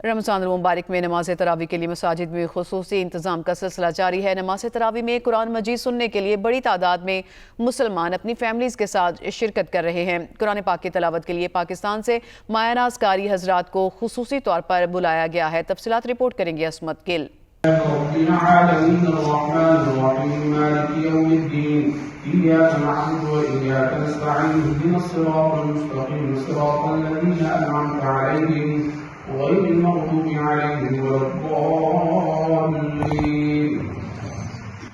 رمضان المبارک میں نماز تراویح کے لیے مساجد میں خصوصی انتظام کا سلسلہ جاری ہے۔ نماز تراویح میں قرآن مجید سننے کے لیے بڑی تعداد میں مسلمان اپنی فیملیز کے ساتھ شرکت کر رہے ہیں۔ قرآن پاک کی تلاوت کے لیے پاکستان سے مایہ ناز قاری حضرات کو خصوصی طور پر بلایا گیا ہے۔ تفصیلات رپورٹ کریں گے عصمت گل۔ رب العالمين الرحمن الرحيم مالك يوم الدين إياك نعبد وإياك نستعين اهدنا الصراط المستقيم صراط الذين أنعمت عليهم غير المغضوب عليهم ولا الضالين۔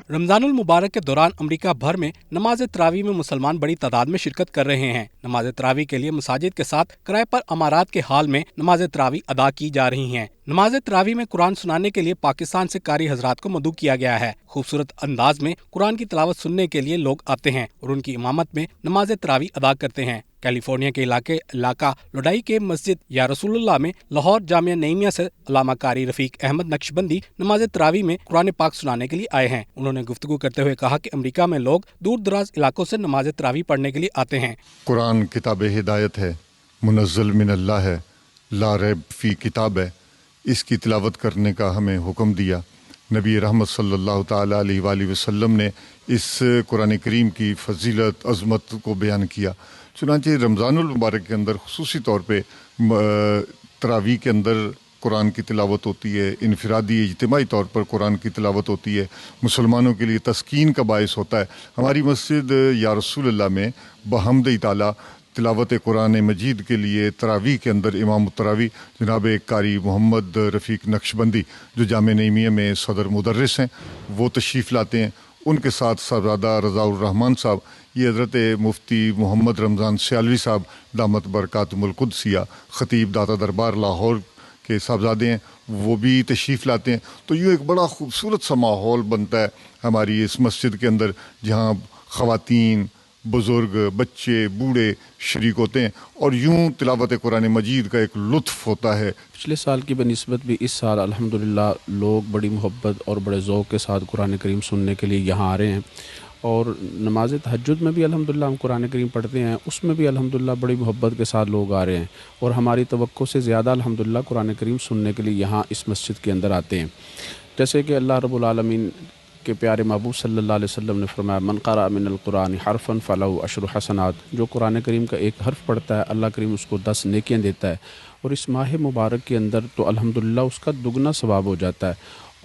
رمضان المبارک کے دوران امریکہ بھر میں نماز تراویح میں مسلمان بڑی تعداد میں شرکت کر رہے ہیں۔ نماز تراویح کے لیے مساجد کے ساتھ کرائے پر عمارات کے حال میں نماز تراویح ادا کی جا رہی ہیں۔ نماز تراویح میں قرآن سنانے کے لیے پاکستان سے قاری حضرات کو مدعو کیا گیا ہے۔ خوبصورت انداز میں قرآن کی تلاوت سننے کے لیے لوگ آتے ہیں اور ان کی امامت میں نماز تراویح ادا کرتے ہیں۔ کیلیفورنیا کے علاقہ لوڈائی کے مسجد یا رسول اللہ میں لاہور جامعہ نعیمیہ سے علامہ قاری رفیق احمد نقشبندی نماز تراویح میں قرآن پاک سنانے کے لیے آئے ہیں۔ انہوں نے گفتگو کرتے ہوئے کہا کہ امریکہ میں لوگ دور دراز علاقوں سے نماز تراویح پڑھنے کے لیے آتے ہیں۔ قرآن کتاب ہدایت ہے، منزل من اللہ ہے، لا ریب فی کتاب ہے۔ اس کی تلاوت کرنے کا ہمیں حکم دیا۔ نبی رحمت صلی اللہ تعالیٰ علیہ وآلہ وسلم نے اس قرآن کریم کی فضیلت عظمت کو بیان کیا۔ چنانچہ رمضان المبارک کے اندر خصوصی طور پہ تراویح کے اندر قرآن کی تلاوت ہوتی ہے، انفرادی اجتماعی طور پر قرآن کی تلاوت ہوتی ہے، مسلمانوں کے لیے تسکین کا باعث ہوتا ہے۔ ہماری مسجد یا رسول اللہ میں بحمد تعالیٰ تلاوت قرآن مجید کے لیے تراویح کے اندر امام التراویح جناب قاری محمد رفیق نقشبندی جو جامعہ نعیمیہ میں صدر مدرس ہیں وہ تشریف لاتے ہیں۔ ان کے ساتھ صاحبزادہ رضا الرحمن صاحب، یہ حضرت مفتی محمد رمضان سیالوی صاحب دامت برکاتہم القدسیہ خطیب داتا دربار لاہور کے صاحبزادے ہیں، وہ بھی تشریف لاتے ہیں۔ تو یوں ایک بڑا خوبصورت سا ماحول بنتا ہے ہماری اس مسجد کے اندر، جہاں خواتین، بزرگ، بچے، بوڑھے شریک ہوتے ہیں اور یوں تلاوت قرآن مجید کا ایک لطف ہوتا ہے۔ پچھلے سال کی بنسبت بھی اس سال الحمدللہ لوگ بڑی محبت اور بڑے ذوق کے ساتھ قرآن کریم سننے کے لیے یہاں آ رہے ہیں، اور نماز تہجد میں بھی الحمدللہ ہم قرآن کریم پڑھتے ہیں، اس میں بھی الحمدللہ بڑی محبت کے ساتھ لوگ آ رہے ہیں، اور ہماری توقع سے زیادہ الحمدللہ قرآن کریم سننے کے لیے یہاں اس مسجد کے اندر آتے ہیں۔ جیسے کہ اللہ رب العالمین کے پیارے محبوب صلی اللہ علیہ وسلم نے فرمایا من قرأ من القرآن حرفا فلہ عشر حسنات، جو قرآن کریم کا ایک حرف پڑھتا ہے اللہ کریم اس کو 10 نیکیاں دیتا ہے، اور اس ماہ مبارک کے اندر تو الحمدللہ اس کا دگنا ثواب ہو جاتا ہے۔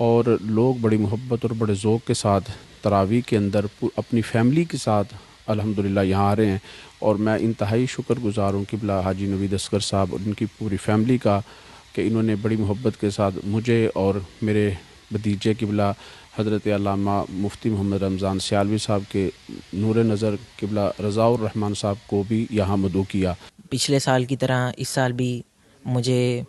اور لوگ بڑی محبت اور بڑے ذوق کے ساتھ تراویح کے اندر اپنی فیملی کے ساتھ الحمدللہ یہاں آ رہے ہیں، اور میں انتہائی شکر گزار ہوں قبلہ حاجی نوید اصغر صاحب اور ان کی پوری فیملی کا کہ انہوں نے بڑی محبت کے ساتھ مجھے اور میرے بھتیجے قبلہ حضرت علامہ مفتی محمد رمضان سیالوی صاحب کے نور نظر قبلہ رضا الرحمن صاحب کو بھی یہاں مدعو کیا۔ پچھلے سال کی طرح اس سال بھی مجھے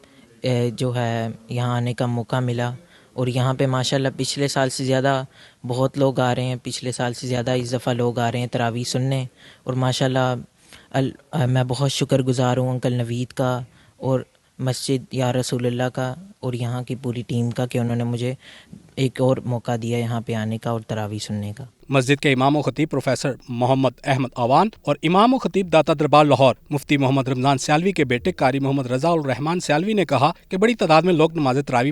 جو ہے یہاں آنے کا موقع ملا، اور یہاں پہ ماشاءاللہ پچھلے سال سے زیادہ بہت لوگ آ رہے ہیں، پچھلے سال سے زیادہ اس دفعہ لوگ آ رہے ہیں تراویح سننے، اور ماشاءاللہ میں بہت شکر گزار ہوں انکل نوید کا اور مسجد یا رسول اللہ کا اور یہاں کی پوری ٹیم کا کہ انہوں نے مجھے ایک اور موقع دیا یہاں پہ آنے کا اور تراویح سننے کا۔ مسجد کے امام و خطیب پروفیسر محمد احمد آوان اور امام و خطیب داتا دربار لاہور مفتی محمد رمضان سیالوی کے بیٹے قاری محمد رضا الرحمن سیالوی نے کہا کہ بڑی تعداد میں لوگ نماز تراویح میں